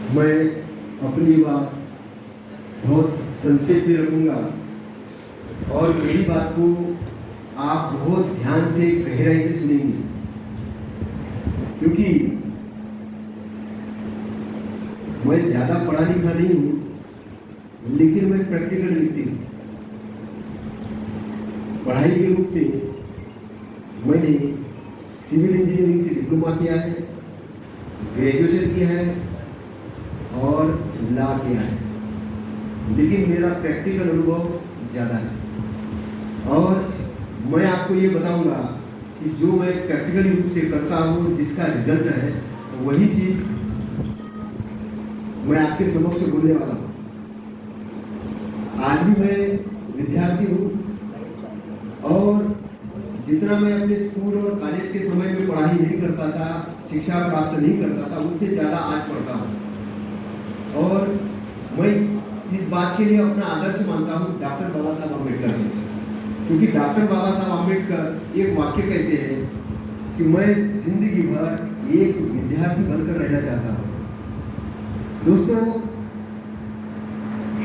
मैं अपनी बात बहुत संक्षेप में रखूँगा और मेरी बात को आप बहुत ध्यान से गहराई से सुनेंगे, क्योंकि मैं ज़्यादा पढ़ा लिखा नहीं हूँ, लेकिन मैं प्रैक्टिकल व्यक्ति हूँ। पढ़ाई के रूप में मैंने सिविल इंजीनियरिंग से डिप्लोमा किया है, ग्रेजुएशन किया है और लॉ किया है, लेकिन मेरा प्रैक्टिकल अनुभव ज़्यादा है। और मैं आपको ये बताऊंगा कि जो मैं प्रैक्टिकल रूप से करता हूँ, जिसका रिजल्ट है, वही चीज़ मैं आपके समक्ष बोलने वाला हूँ। आज भी मैं विद्यार्थी हूँ और जितना मैं अपने स्कूल और कॉलेज के समय में पढ़ाई नहीं करता था, शिक्षा प्राप्त नहीं करता था, उससे ज़्यादा आज पढ़ता हूँ। और मैं इस बात के लिए अपना आदर्श मानता हूँ डॉक्टर बाबा साहब अम्बेडकर को, क्योंकि डॉक्टर बाबा साहब अम्बेडकर एक वाक्य कहते हैं कि मैं जिंदगी भर एक विद्यार्थी बनकर रहना चाहता हूँ। दोस्तों,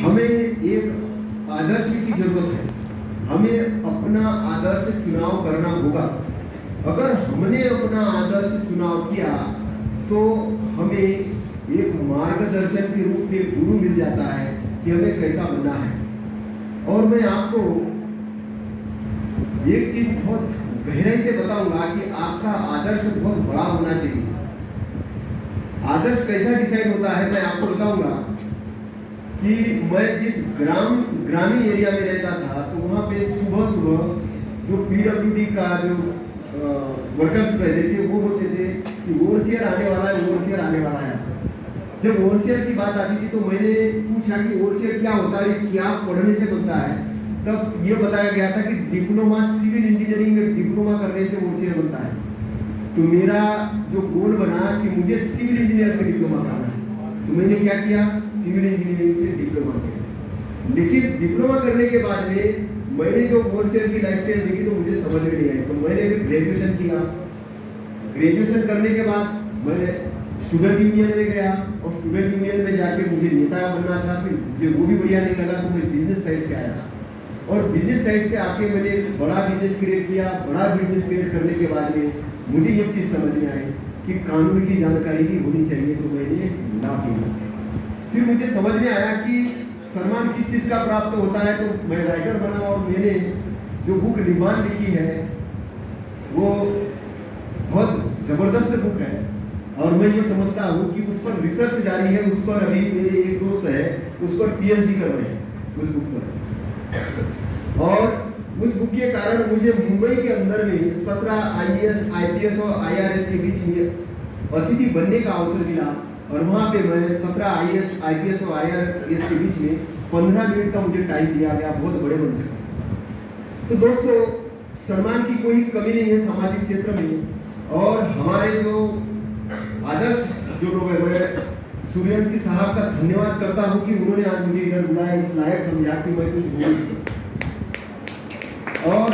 हमें एक आदर्श की जरूरत है, हमें अपना आदर्श चुनाव करना होगा। अगर हमने अपना आदर्श चुनाव किया तो हमें एक मार्गदर्शन के रूप में गुरु मिल जाता है कि हमें कैसा बनना है। और मैं आपको एक चीज बहुत गहराई से बताऊंगा कि आपका आदर्श बहुत बड़ा होना चाहिए। आदर्श कैसा डिसाइड होता है मैं आपको बताऊंगा कि मैं जिस ग्रामीण एरिया में रहता था, तो वहाँ पे सुबह सुबह जो PWD का जो वर्कर्स रहते थे, वो बोलते थे कि ओवरसियर आने वाला है, ओवरसियर आने वाला है। जब ओवरसियर की बात आती थी तो मैंने पूछा कि ओवरसियर क्या होता है, क्या पढ़ने से बनता है। तब ये बताया गया था कि डिप्लोमा सिविल इंजीनियरिंग में डिप्लोमा करने से ओवरसियर बनता है। तो मेरा जो गोल बना कि मुझे सिविल इंजीनियर से डिप्लोमा करना है, तो मैंने क्या किया, सिविल इंजीनियरिंग से डिप्लोमा किया। लेकिन डिप्लोमा करने के बाद में मैंने जो ओवरसियर की लाइफस्टाइल देखी तो मुझे समझ में नहीं आई, तो मैंने भी ग्रेजुएशन किया। ग्रेजुएशन करने के बाद मैं स्टूडेंट यूनियन में गया और स्टूडेंट यूनियन में जाके मुझे नेता बनना था। फिर मुझे वो भी बढ़िया नहीं लगा तो मैं बिजनेस साइड से आया और बिजनेस साइड से आके मैंने बड़ा बिजनेस क्रिएट किया। बड़ा बिजनेस क्रिएट करने के बाद में मुझे ये चीज़ समझ में आई कि कानून की जानकारी भी होनी चाहिए, तो मैंने लॉ किया। फिर मुझे समझ में आया कि सम्मान किस चीज़ का प्राप्त होता है, तो मैं राइटर बना और मैंने जो बुक रिमांड लिखी है वो बहुत ज़बरदस्त बुक है और मैं ये समझता हूँ कि उस पर रिसर्च जारी है। उस पर अभी मेरे एक दोस्त है, उस पर PhD कर रहे हैं उस बुक पर। और उस बुक के कारण मुझे मुंबई के अंदर में 17 IAS, IPS और IRS के बीच में अतिथि बनने का अवसर मिला और वहाँ पे मैं 17 IAS, IPS और IRS के बीच में 15 मिनट का मुझे टाइम दिया गया, बहुत बड़े मंच का। तो दोस्तों, सम्मान की कोई कमी नहीं है सामाजिक क्षेत्र में। और हमारे जो आदर्श जो लोग हैं, मैं सूर्यवंशी साहब का धन्यवाद करता हूँ कि उन्होंने आज मुझे इधर बुलाया, इस लायक समझा कि मैं कुछ बोल सकूं। और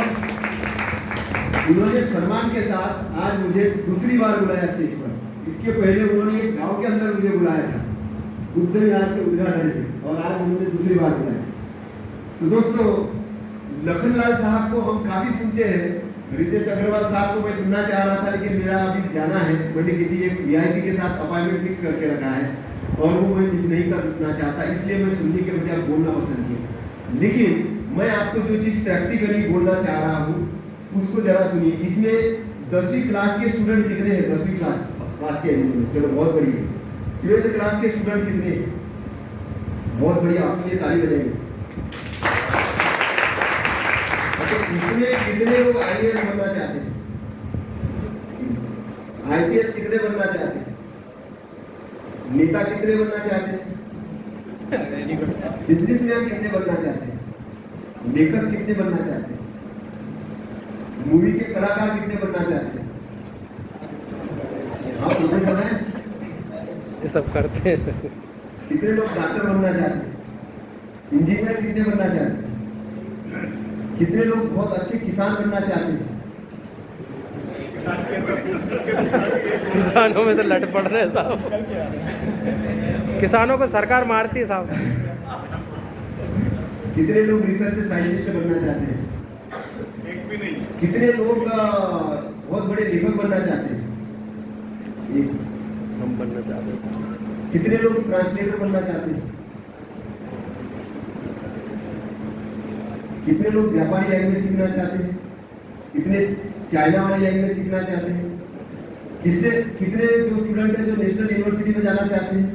उन्होंने सम्मान के साथ आज मुझे दूसरी बार बुलाया स्टेज पर। इसके पहले उन्होंने एक गांव के अंदर मुझे बुलाया था बुद्ध विहार के उद्घाटन में, और आज उन्होंने दूसरी बार बुलाया। तो दोस्तों, लखनलाल साहब को हम काफ़ी सुनते हैं, रितेश अग्रवाल साहब को मैं सुनना चाह रहा था, लेकिन मेरा अभी जाना है। मैंने किसी एक VIP के साथ अपॉइंटमेंट फिक्स करके रखा है और वो मैं मिस नहीं करना चाहता, इसलिए मैं सुनने के बजाय बोलना पसंद किया। लेकिन मैं आपको जो चीज़ प्रैक्टिकली बोलना चाह रहा हूँ उसको जरा सुनिए। इसमें 10वीं क्लास के स्टूडेंट कितने हैं? 10वीं क्लास के एलिजिबल, चलो बहुत बढ़िया। 12th क्लास के स्टूडेंट कितने? बहुत बढ़िया, आपके लिए ताली बजाएंगे। इसमें कितने लोग IAS बनना चाहते हैं? IPS कितने बनना चाहते हैं? नेता कितने बनना चाहते हैं? बिजनेसमैन कितने बनना चाहते हैं? लेखक कितने बनना चाहते हैं? मूवी के कलाकार कितने बनना चाहते हैं? हाँ, प्रोफेसर हैं, ये सब करते हैं। कितने लोग डॉक्टर बनना चाहते हैं? इंजीनियर कितने बनना चाहते हैं? कितने लोग बहुत अच्छे किसान बनना चाहते हैं? किसानों में तो लट पड़ रहे हैं साहब। किसानों को सरकार मारती है साहब। कितने लोग रिसर्च साइंटिस्ट बनना चाहते हैं? एक भी नहीं। कितने लोग बहुत बड़े लेखक बनना चाहते हैं? एक। हम बनना चाहते हैं साहब। कितने लोग ट्रांसलेटर बनना चाहते हैं? कितने लोग जापानी लैंग्वेज सीखना चाहते हैं? कितने चाइना वाली लैंग्वेज सीखना चाहते हैं? कितने जो स्टूडेंट हैं जो नेशनल यूनिवर्सिटी में जाना चाहते हैं?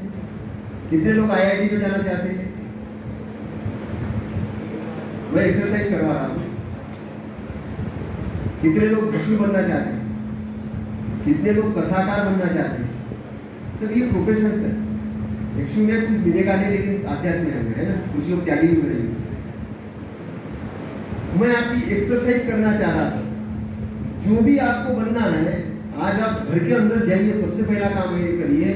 कितने लोग आईआईटी में जाना चाहते हैं? मैं एक्सरसाइज करवा रहा हूँ। कितने लोग भिक्षु बनना चाहते हैं? कितने लोग कथाकार बनना चाहते हैं? सब ये प्रोफेशंस है। भिक्षु में कुछ मिलेगा नहीं, लेकिन आध्यात्म है ना, कुछ लोग त्यागी भी करेंगे। मैं आपकी एक्सरसाइज करना चाह रहा था। जो भी आपको बनना है, आज आप घर के अंदर जाइए, सबसे पहला काम ये करिए,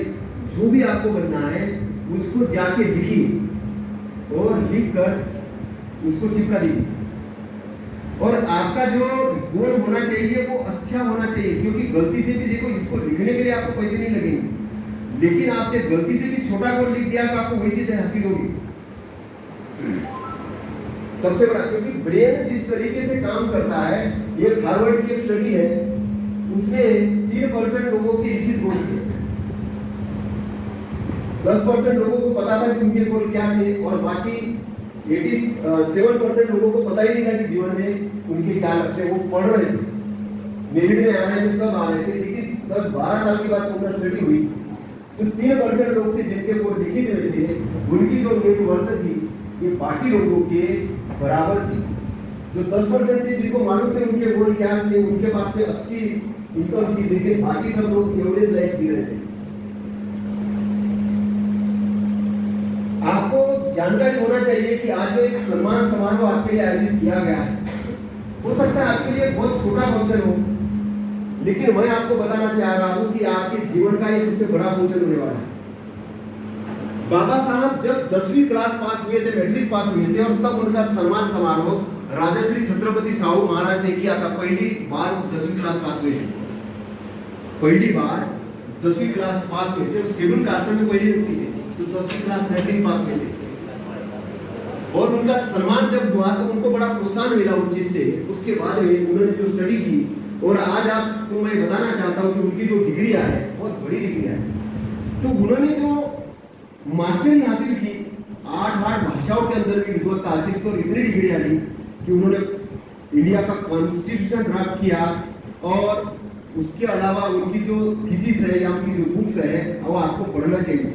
जो भी आपको बनना है उसको जाके लिखिए और लिख कर उसको चिपका दीजिए। और आपका जो गोल होना चाहिए वो अच्छा होना चाहिए, क्योंकि गलती से भी देखो, इसको लिखने के लिए आपको पैसे नहीं लगेंगे, लेकिन आपने गलती से भी छोटा गोल लिख दिया तो आपको वही चीज हासिल होगी सबसे बड़ा। क्योंकि ब्रेन जिस तरीके से काम करता है, ये हार्वर्ड की एक स्टडी है, उसमें 3% लोगों की लिखित गोल थे, 10% लोगों को पता था कि उनके गोल क्या थे, और बाकी 87% लोगों को पता ही नहीं था कि जीवन में उनके क्या लक्ष्य है। वो पढ़ रहे थे, मेरिट में आ रहे थे, सब आ रहे थे, लेकिन 10-12 साल के बाद उनका स्टडी हुई तो 3% लोग थे जिनके गोल लिखित हुए थे, उनकी जो नेटवर्थ थी ये बाकी लोगों के बराबर थी। जो 10% थे जिनको मालूम थे उनके गोल क्या थे, उनके पास में अच्छी इनकम थी, लेकिन बाकी सब लोग एवरेज लाइफ जी रहे थे। आपको जानकारी होना चाहिए कि आज जो एक सम्मान समारोह आपके लिए आयोजित किया गया है, हो सकता है आपके लिए बहुत छोटा फंक्शन हो, लेकिन मैं आपको बताना चाह रहा हूं कि आपके जीवन का ये सबसे बड़ा फंक्शन होने वाला है। बाबा साहब जब 10वीं क्लास पास हुए थे, मैट्रिक पास हुए थे, और तब उनका सम्मान समारोह राजश्री छत्रपति साहू महाराज ने किया था। पहली बार वो 10वीं क्लास पास हुए थे, पहली बार 10वीं क्लास पास हुए थे। शेड्यूल कास्ट में पहली व्यक्ति थे तो 10वीं क्लास मैट्रिक पास हुए थे, और उनका सम्मान जब हुआ तो उनको बड़ा प्रोत्साहन मिला उस चीज से। उसके बाद में उन्होंने जो स्टडी की, और आज आपको मैं बताना चाहता हूँ कि उनकी जो डिग्री है बहुत बड़ी डिग्री है। तो उन्होंने जो मास्टरी हासिल की, 8 भाषाओं के अंदर भी विद्वत्ता हासिल की, और इतनी डिग्री ली कि उन्होंने इंडिया का कॉन्स्टिट्यूशन ड्राफ्ट किया, और उसके अलावा उनकी जो थीसिस है या उनकी जो बुक्स है वो आपको पढ़ना चाहिए।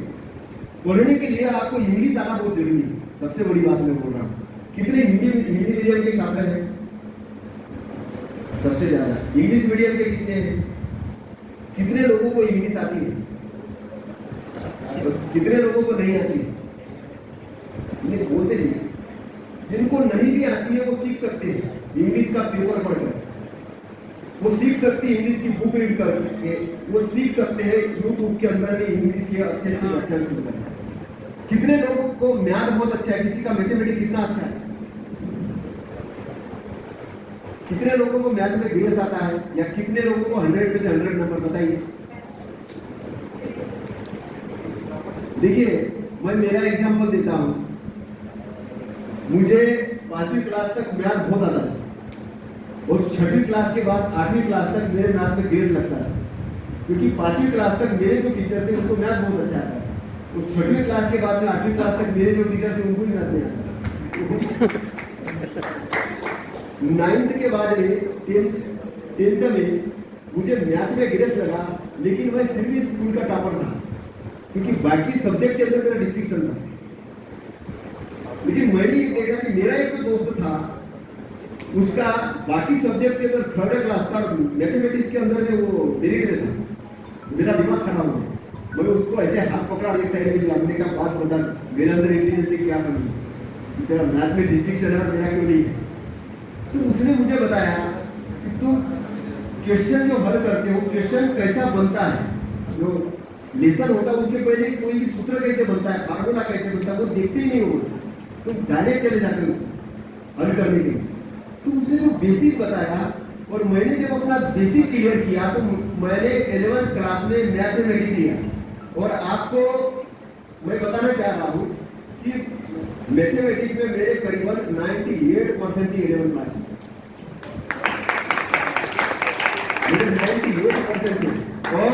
पढ़ने के लिए आपको इंग्लिश आना बहुत जरूरी है। सबसे बड़ी बात मैं बोल रहा हूँ, कितने हिंदी मीडियम के छात्र हैं? सबसे ज्यादा। इंग्लिश मीडियम के कितने हैं? कितने लोगों को इंग्लिश आती है? तो कितने लोगों को नहीं आती है? ये बोलते नहीं। जिनको नहीं भी आती है वो सीख सकते हैं इंग्लिश का पेपर पढ़कर, वो सीख सकते हैं इंग्लिश की बुक रीड करके, वो सीख सकते हैं यूट्यूब के अंदर में इंग्लिश के अच्छे अच्छे व्याख्यान सुनकर। कितने लोगों को मैथ बहुत अच्छा है? किसी का मैथमेटिक्स कितना अच्छा है? कितने लोगों को मैथ में ग्रेस आता है? या कितने लोगों को 100 में से 100 नंबर? बताइए। देखिए, मैं मेरा एग्जांपल देता हूं। मुझे 5वीं क्लास तक मैथ बहुत आता था, और 6वीं क्लास के बाद 8वीं क्लास तक मेरे मैथ में ग्रेस लगता था, क्योंकि 5वीं क्लास तक मेरे जो टीचर थे उनको मैथ बहुत अच्छा आता था, और 6वीं क्लास के बाद में 8वीं क्लास तक मेरे जो टीचर थे उनको भी मैथ नहीं आता। 9th के बाद में 10th में मुझे मैथ में ग्रेस लगा, लेकिन मैं फिर भी स्कूल का टॉपर था, क्योंकि बाकी सब्जेक्ट के अंदर मेरा डिस्टिंक्शन था। लेकिन मैंने ये देखा कि मेरा एक जो दोस्त था, उसका बाकी सब्जेक्ट के अंदर 3rd क्लास का, मैथमेटिक्स के अंदर में वो मेरिट में था। मेरा दिमाग खराब हो गया। मैं उसको ऐसे हाथ पकड़ा, एक साइड में हमने का बात बता, मेरे अंदर इंटेलिजेंस क्या कमी, तेरा मैथ में डिस्टिंक्शन है और मेरा क्यों नहीं है? तो उसने मुझे बताया कि तुम क्वेश्चन जो हल करते हो, क्वेश्चन कैसा बनता है, जो लेसन होता है उसके पहले कोई भी सूत्र कैसे बनता है, फार्मूला कैसे बनता है, वो देखते ही नहीं हो, तुम डायरेक्ट चले जाते हो उसको हल करने के लिए। तो उसने जो बेसिक बताया, और मैंने जब अपना बेसिक क्लियर किया तो मैंने 11th क्लास में मैथमेटिक्स लिया, और आपको मैं बताना चाह रहा हूँ कि मैथमेटिक्स में मेरे करीबन 98% की 11 क्लास में, मेरे 98% थे। और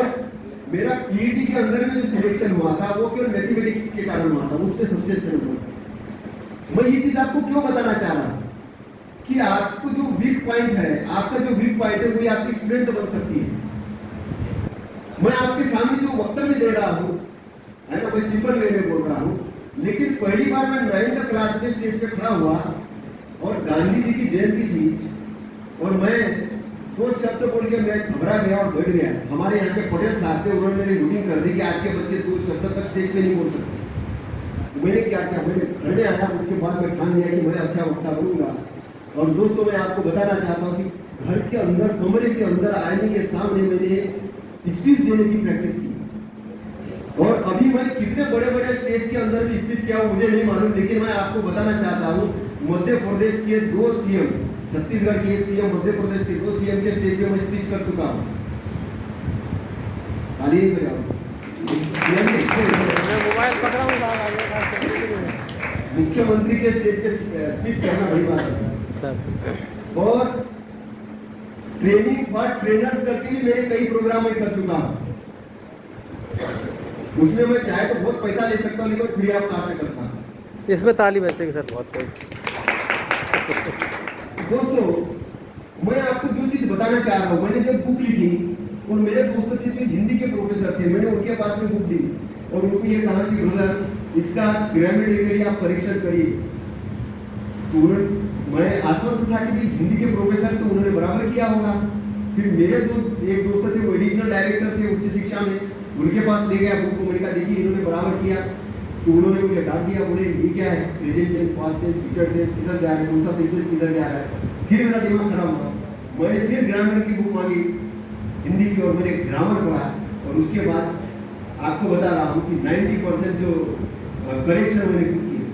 मेरा पीईटी के अंदर में जो सिलेक्शन हुआ था वो केवल मैथमेटिक्स के कारण हुआ था, उसमें सबसे अच्छा नंबर। मैं ये चीज आपको क्यों बताना चाह रहा हूँ कि आपको जो वीक पॉइंट है, आपका जो वीक पॉइंट है वही आपकी स्ट्रेंथ बन सकती है। मैं आपके सामने जो वक्तव्य दे रहा हूँ है ना, मैं सिंपल वे में बोल रहा हूँ, लेकिन पहली बार मैं 9th क्लास में स्टेज पे खड़ा हुआ और गांधी जी की जयंती थी और मैं 2 शब्द बोल के मैं घबरा गया और बैठ गया। हमारे यहाँ के पटेल साहब थे, उन्होंने मेरी रूटीन कर दी कि आज के बच्चे 2 शब्द तक स्टेज पे नहीं बोल सकते। मैंने क्या किया, मैंने घर में आया, उसके बाद मैं ठान लिया कि मैं अच्छा वक्ता बनूंगा। और दोस्तों मैं आपको बताना चाहता हूँ कि घर के अंदर, कमरे के अंदर आईने के सामने मैंने स्पीच देने की प्रैक्टिस की। और अभी मैं कितने बड़े बड़े स्टेज के अंदर भी स्पीच किया मुझे नहीं मालूम, लेकिन मैं आपको बताना चाहता हूँ मध्य प्रदेश के 2 सीएम, छत्तीसगढ़ के 1 सीएम, मध्य प्रदेश के 2 सीएम के स्टेज पे मैं स्पीच कर चुका हूँ। ताली बजाओ। मैं मोबाइल पकड़ा हूँ साहब, मुख्यमंत्री के स्टेज पे स्पीच करना बड़ी बात है सर। और ट्रेनिंग फॉर ट्रेनर्स करके भी मेरे कई प्रोग्राम मैं कर चुका हूँ। उसमें मैं चाहे तो बहुत पैसा ले सकता हूँ, लेकिन फ्री ऑफ कॉस्ट करता हूँ। इसमें ताली वैसे की सर बहुत तेज। दोस्तों मैं आपको जो चीज बताना चाह रहा हूँ, मैंने जब बुक लिखी और मेरे दोस्त थे जो हिंदी के प्रोफेसर थे, मैंने उनके पास में बुक ली और उनको ये कहा कि ब्रदर इसका ग्रामर लेकर आप परीक्षण करिए। तो उन्होंने, मैं आश्वस्त था कि हिंदी के प्रोफेसर तो उन्होंने बराबर किया होगा। फिर मेरे एक दोस्त थे, वो एडिशनल डायरेक्टर थे उच्च शिक्षा में, उनके पास ले गया बुक को, मैंने कहा देखिए इन्होंने बराबर किया। तो उन्होंने मुझे डांट दिया, बोले ये क्या है, present tense, past tense, future tense किधर जा रहा है, कौन सा सेंटेंस किधर जा रहा है। फिर मेरा दिमाग खराब हुआ, मैंने फिर ग्रामर की बुक मांगी हिंदी की और मैंने ग्रामर पढ़ा। और उसके बाद आपको बता रहा हूँ कि 90% जो करेक्शन मैंने खुद किए।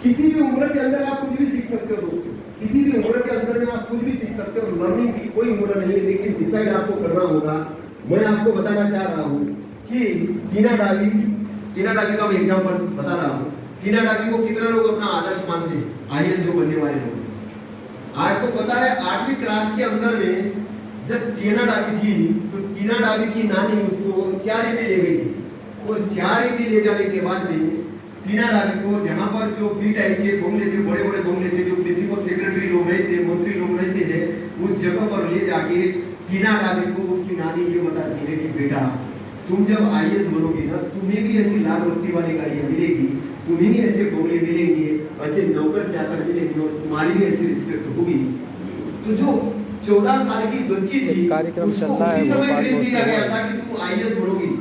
किसी भी उम्र के अंदर आप कुछ भी सीख सकते हो दोस्तों, किसी भी उम्र के अंदर में आप कुछ भी सीख सकते हो। लर्निंग की कोई उम्र नहीं है, लेकिन डिसाइड आपको करना होगा। मैं आपको बताना चाह रहा हूँ कि टीना डाबी का मैं एग्जाम्पल बता रहा हूँ। टीना डाबी को कितना लोग अपना आदर्श मानते हैं, आईएएस जो बनने वाले लोग। आपको पता है 8वीं क्लास के अंदर में जब टीना डाबी थी तो टीना डाबी की नानी उसको 4 इमली ले गई थी। वो 4 इमली ले जाने के बाद में टीना डाबी को जहाँ पर जो बी टाइप के बंगले थे, बड़े बड़े बंगले थे, जो प्रिंसिपल सेक्रेटरी लोग रहते, मंत्री लोग रहते थे, उस जगह पर ले जाके टीना डाबी को उसकी नानी ये बताती है कि बेटा तुम जब आईएएस बनोगे ना, तुम्हें भी ऐसी लाल बत्ती वाली गाड़ियां मिलेगी, तुम्हें ही ऐसे बंगले मिलेंगे, ऐसे नौकर चाकर मिलेंगे और तुम्हारी भी ऐसी रिस्पेक्ट होगी। तो जो 14 साल की बच्ची थी कार्यक्रम चल उसको रहा है, उसी समय भोपाल ट्रेन दिया गया में। था कि तुम आईएएस बनोगी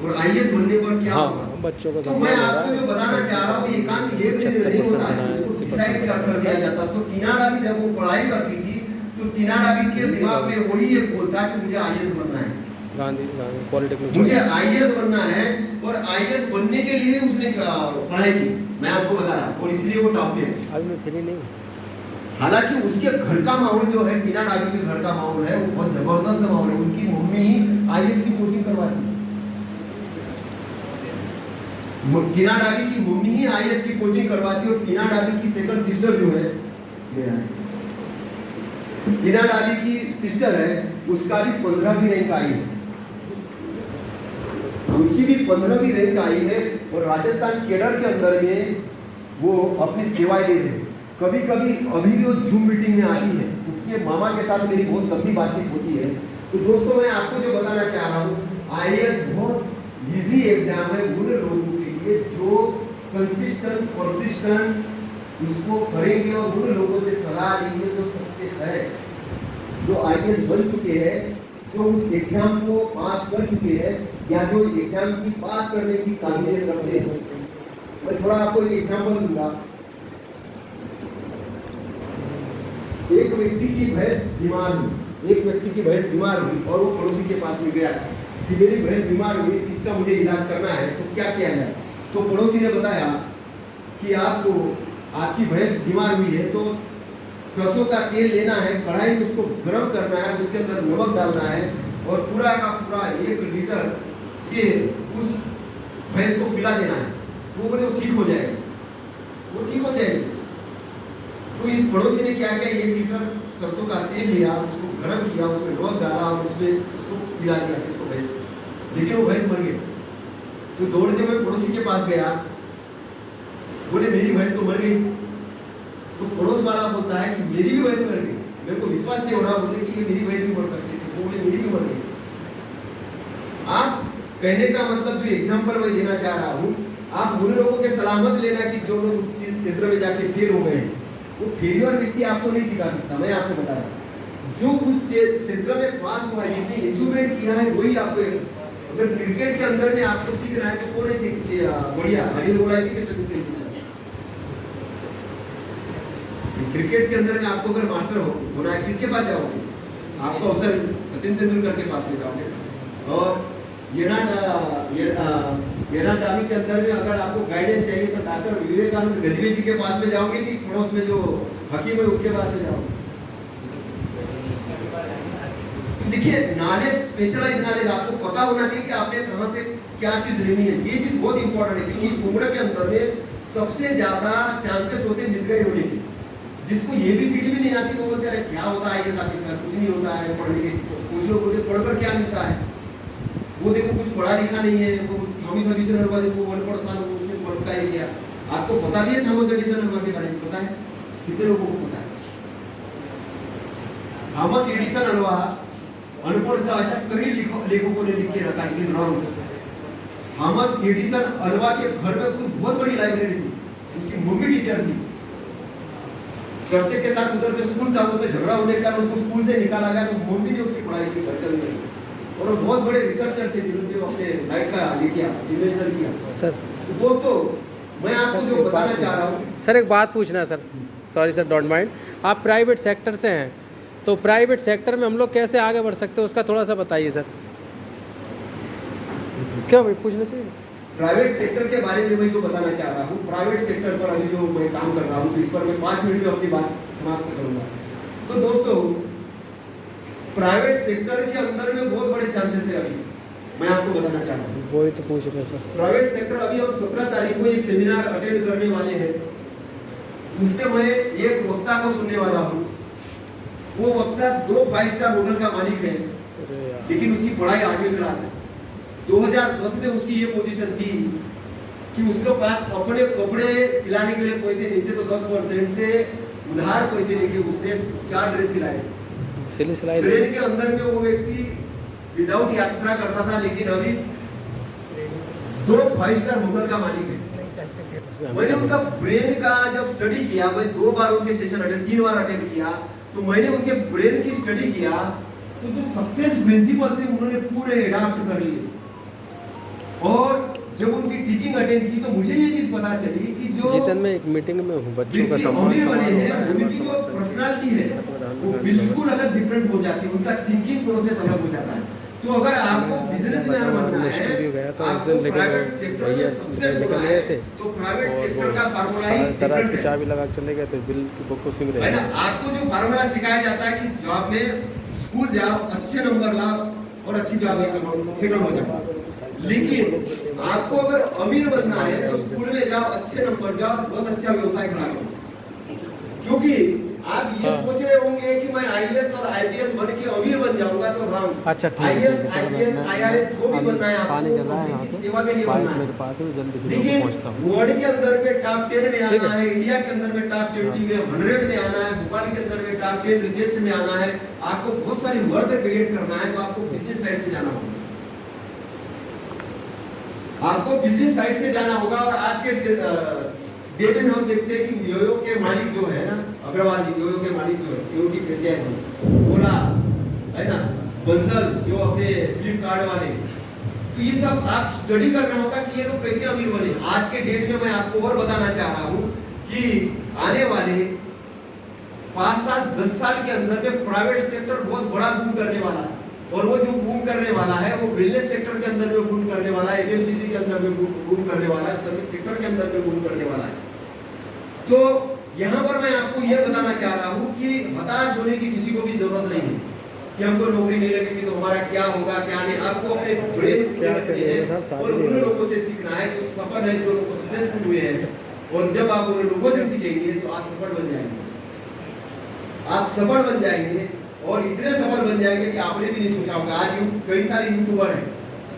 और आईएएस बनने पर क्या हाँ, होगा। बच्चों को तो मैं आपको जो बताना चाह रहा हूँ एकांत एक दिन नहीं होता है, उसको डिसाइड कर दिया जाता। तो टीना डाबी जब वो पढ़ाई करती थी तो टीना डाबी के दिमाग में वही एक बोलता कि मुझे आईएएस बनना है, गांधी पॉलिटेक्निक, मुझे आईएएस बनना है। और आईएएस बनने के लिए उसने पढ़ाई की, मैं आपको बता रहा हूँ, और इसलिए वो टॉप पे है। अभी मैं फ्री नहीं। हालांकि उसके घर का माहौल जो है, टीना डाबी के घर का माहौल है, वो बहुत जबरदस्त माहौल है। उनकी मम्मी ही आईएएस की कोचिंग करवाती, टीना डाबी की मम्मी ही आईएएस की कोचिंग करवाती। और टीना डाबी की सेकंड सिस्टर जो है, टीना डाबी की सिस्टर है, उसका भी 15वीं रैंक आई है, उसकी भी 15वीं रैंक आई है। और राजस्थान केडर के अंदर में वो अपनी सेवाएं दे रहे हैं। कभी कभी अभी भी वो जूम मीटिंग में आती है, उसके मामा के साथ मेरी बहुत लंबी बातचीत होती है। तो दोस्तों मैं आपको जो बताना चाह रहा हूँ, आईएएस बहुत इजी एग्जाम है उन लोगों के लिए जो कंसिस्टेंट परसिस्टेंट उसको करेंगे और उन लोगों से सलाह लेंगे जो सक्सेस है, जो आईएएस बन चुके हैं, जो उस एग्जाम को पास कर चुके हैं या जो एग्जाम की पास करने की काबिलियत रखते हैं। मैं थोड़ा आपको एक एग्जाम्पल दूंगा। एक व्यक्ति की भैंस बीमार हुई, और वो पड़ोसी के पास में गया कि मेरी भैंस बीमार हुई, इसका मुझे इलाज करना है, तो क्या किया जाए। तो पड़ोसी ने बताया कि आपको, आपकी भैंस बीमार हुई है तो सरसों का तेल लेना है, कढ़ाई में उसको गर्म करना है, उसके अंदर नमक डालना है और पूरा का पूरा 1 लीटर के उस भैंस को पिला देना है, तो वो बोले वो ठीक हो जाएगा, वो ठीक हो जाएगी। तो इस पड़ोसी ने क्या किया, 1 लीटर सरसों का तेल लिया, उसको गर्म किया, उसमें नमक डाला और उसमें उसको पिला दिया इसको भैंस, लेकिन वो भैंस मर गई। तो दौड़ते हुए पड़ोसी के पास गया, बोले मेरी भैंस तो मर गई। तो पड़ोस वाला बोलता है कि मेरी भी भैंस मर गई, मेरे को विश्वास नहीं हो रहा, बोले कि ये मेरी भैंस भी मर सकती थी, वो बोले मेरी भी मर गई। आप कहने का मतलब जो एग्जाम्पल मैं देना चाह रहा हूँ, आप उन लोगों के सलामत लेना कि जो लोग उस क्षेत्र में जाके फेल हो गए, वो फेलियर व्यक्ति आपको नहीं सिखा सकता। मैं आपको बता रहा हूँ, जो उस क्षेत्र में पास हुआ है, जिसने एजुकेट किया है, वही आपको, अगर क्रिकेट के अंदर में आपको सीखना है तो कौन है बढ़िया अनिल बोला थी कैसे क्रिकेट के अंदर में आपको अगर मास्टर होना है, किसके पास जाओगे? आपको अवसर सचिन तेंदुलकर के पास में जाओगे। और येनाटामी के अंदर में अगर आपको गाइडेंस चाहिए तो डॉक्टर विवेकानंद गजबे जी के पास में जाओगे कि पड़ोस में जो हकीम है उसके पास में जाओगे? देखिए, नॉलेज, स्पेशलाइज नॉलेज आपको पता होना चाहिए कि आपने कहां से क्या चीज लेनी है। ये चीज बहुत इंपॉर्टेंट है, क्योंकि इस उम्र के अंदर में सबसे ज्यादा चांसेस होते हैं मिसगाइड होने के। जिसको ये भी सीढ़ी भी नहीं आती, वो बोलते हैं क्या होता है ये ऑफिसर, कुछ नहीं होता है पढ़ने के। कुछ लोग बोलते पढ़कर क्या मिलता है, वो देखो कुछ पढ़ा लिखा नहीं है, वो थॉमस एडिसन अल्वा देखो अनपढ़ था, उसने पढ़ का ही किया। आपको पता भी है थॉमस एडिसन अल्वा के बारे में? पता है? कितने लोगों को पता है? थॉमस एडिसन अल्वा अनपढ़ था, ऐसा कई लेखकों ने लिख के रखा, लेकिन रॉन्ग। थॉमस एडिसन अल्वा के घर में कुछ बहुत बड़ी लाइब्रेरी थी, उसकी मम्मी टीचर थी। चर्चे के साथ उधर जो स्कूल था उसमें झगड़ा होने के कारण उसको स्कूल से निकाला गया, तो मम्मी ने उसकी पढ़ाई की, घर कर ली। और बहुत बड़े रिसर्चर थे जिन्होंने अपने लाइफ का ये किया, इन्वेंशन किया। सर तो दोस्तों, मैं आपको जो बताना चाह रहा हूँ, सर एक बात पूछना है sir, sorry sir don't mind, आप प्राइवेट सेक्टर से हैं, तो प्राइवेट सेक्टर में हम लोग कैसे आगे बढ़ सकते हैं उसका थोड़ा सा बताइए सर। क्या भाई पूछना चाहिए? प्राइवेट सेक्टर के बारे में मैं जो बताना चाह रहा हूँ, प्राइवेट सेक्टर पर अभी जो मैं काम कर रहा हूँ, तो इस पर मैं 5 मिनट में अपनी बात समाप्त करूंगा। तो दोस्तों, प्राइवेट सेक्टर के अंदर में बहुत बड़े चांसेस है। अभी मैं आपको बताना चाह रहा हूँ, वही तो पूछ रहे सर। प्राइवेट सेक्टर, अभी हम 17 तारीख को एक सेमिनार अटेंड करने वाले हैं, उसमें मैं एक वक्ता को सुनने वाला हूँ। वो वक्ता 2 5 स्टार होटल का मालिक है, लेकिन उसकी पढ़ाई 8वीं क्लास है। 2010 में उसकी ये पोजीशन थी कि उसके पास अपने कपड़े सिलाने के लिए पैसे नहीं थे, तो 10% से उधार पैसे लेके उसने 4 ड्रेस सिलाए। ट्रेन के अंदर में वो व्यक्ति विदाउट यात्रा करता था, लेकिन अभी 2 5 स्टार होटल का मालिक है। मैंने उनका ब्रेन का जब स्टडी किया, मैं 2 बार उनके सेशन अटेंड, 3 बार अटेंड किया, तो मैंने उनके ब्रेन की स्टडी किया, तो जो सक्सेस प्रिंसिपल थे उन्होंने पूरे एडॉप्ट कर लिए। और जब उनकी टीचिंग अटेंड की तो मुझे ये चीज पता चली कि जो जीतन में एक मीटिंग में हूँ, बच्चों का अमीर बने हैं, उनकी जो पर्सनालिटी है वो बिल्कुल अलग डिफरेंट हो जाती है, उनका थिंकिंग प्रोसेस अलग हो जाता है। तो अगर आपको बिजनेस में बनना है, स्टूडियो गया था उस आपको दिन, लेकिन प्राइवेट सेक्टर में भैया सक्सेस निकल होना गए है, थे तो प्राइवेट सेक्टर का फार्मूला ही दराज की different है। चाबी लगा के चले गए थे, बिल की बुक उसी में है रहे। ना, आपको जो फार्मूला सिखाया जाता है कि जॉब में स्कूल जाओ, अच्छे नंबर लाओ और अच्छी जॉब में करो, सेटल हो जाओ। लेकिन आपको अगर अमीर बनना है तो स्कूल में जाओ, अच्छे नंबर जाओ, बहुत अच्छा व्यवसाय खड़ा करो। क्योंकि आप ये सोच रहे होंगे कि मैं आईएएस और आईपीएस बन के अमीर बन जाऊंगा, तो रॉन्ग। अच्छा ठीक है, आईएएस आईपीएस आईआरएस जो भी बनना है पानी चल आपको, रहा है यहाँ से, सेवा के लिए बनना मेरे है। पास है, जल्दी लेकिन पहुँचता हूँ। वर्ल्ड के अंदर में टॉप 10 में ठीक आना है, इंडिया के अंदर में टॉप 20 में, 100 में आना है, भोपाल के अंदर में टॉप 10 रिचेस्ट में आना है, आपको बहुत सारी वर्थ क्रिएट करना है, तो आपको बिजनेस साइड से जाना होगा। आपको बिजनेस साइड से जाना होगा। और आज के डेट में हम देखते हैं कि योयो के मालिक जो है ना, अग्रवाल जी, योयो के मालिक जो है, योगी फ्रेंचाइज, ओला है ना, बंसल जो अपने फ्लिपकार्ट वाले, तो ये सब आप स्टडी करना होगा कि ये लोग कैसे अमीर बने। आज के डेट में मैं आपको और बताना चाह रहा हूँ कि आने वाले 5 साल 10 साल के अंदर में प्राइवेट सेक्टर बहुत बड़ा बूम करने वाला है। और वो जो बूम करने वाला है वो बिजनेस सेक्टर के अंदर में बूम करने वाला है, एफएमसीजी के अंदर में बूम करने वाला है, सर्विस सेक्टर के अंदर में बूम करने वाला है। तो यहाँ पर मैं आपको यह बताना चाह रहा हूँ कि हताश होने की किसी को भी जरूरत नहीं है। कि हमको नौकरी नहीं लगेगी तो हमारा क्या होगा क्या नहीं। आपको अपने ब्रेन क्या करिएगा साहब, शादी और नहीं उन होगी। लोगों से सीखना है जो सफल है, जो लोग सक्सेसफुल हुए हैं। और जब आप उन लोगों से सीखेंगे तो आप सफल बन जाएंगे, आप सफल बन जाएंगे और इतने सफल बन जाएंगे कि आपने भी नहीं सोचा होगा। आज कई सारे यूट्यूबर हैं,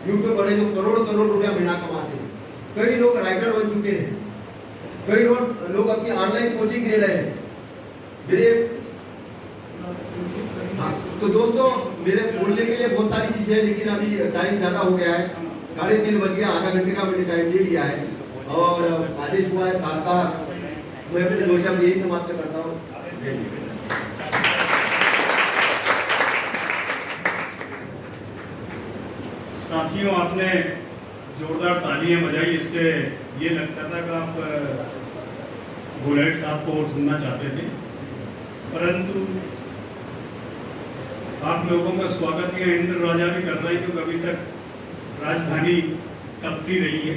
यूट्यूबर हैं जो करोड़ करोड़ रुपया महीना कमाते हैं। कई लोग राइटर बन चुके हैं, कई लोग अपनी ऑनलाइन कोचिंग दे रहे हैं। मेरे हाँ, तो दोस्तों मेरे बोलने के लिए बहुत सारी चीजें हैं, लेकिन अभी टाइम ज्यादा हो गया है, 3:30 बज गया, आधा घंटे का मैंने टाइम ले लिया है और आदेश हुआ है साहब का। मैं अपने 2 शब्द यही समाप्त करता हूँ। साथियों, आपने जोरदार तालियां बजाई, इससे ये लगता था कि आप बुलेट साहब को और सुनना चाहते थे, परंतु आप लोगों का स्वागत ये इंद्र राजा भी कर रहा है, क्योंकि अभी तक राजधानी तपती रही है।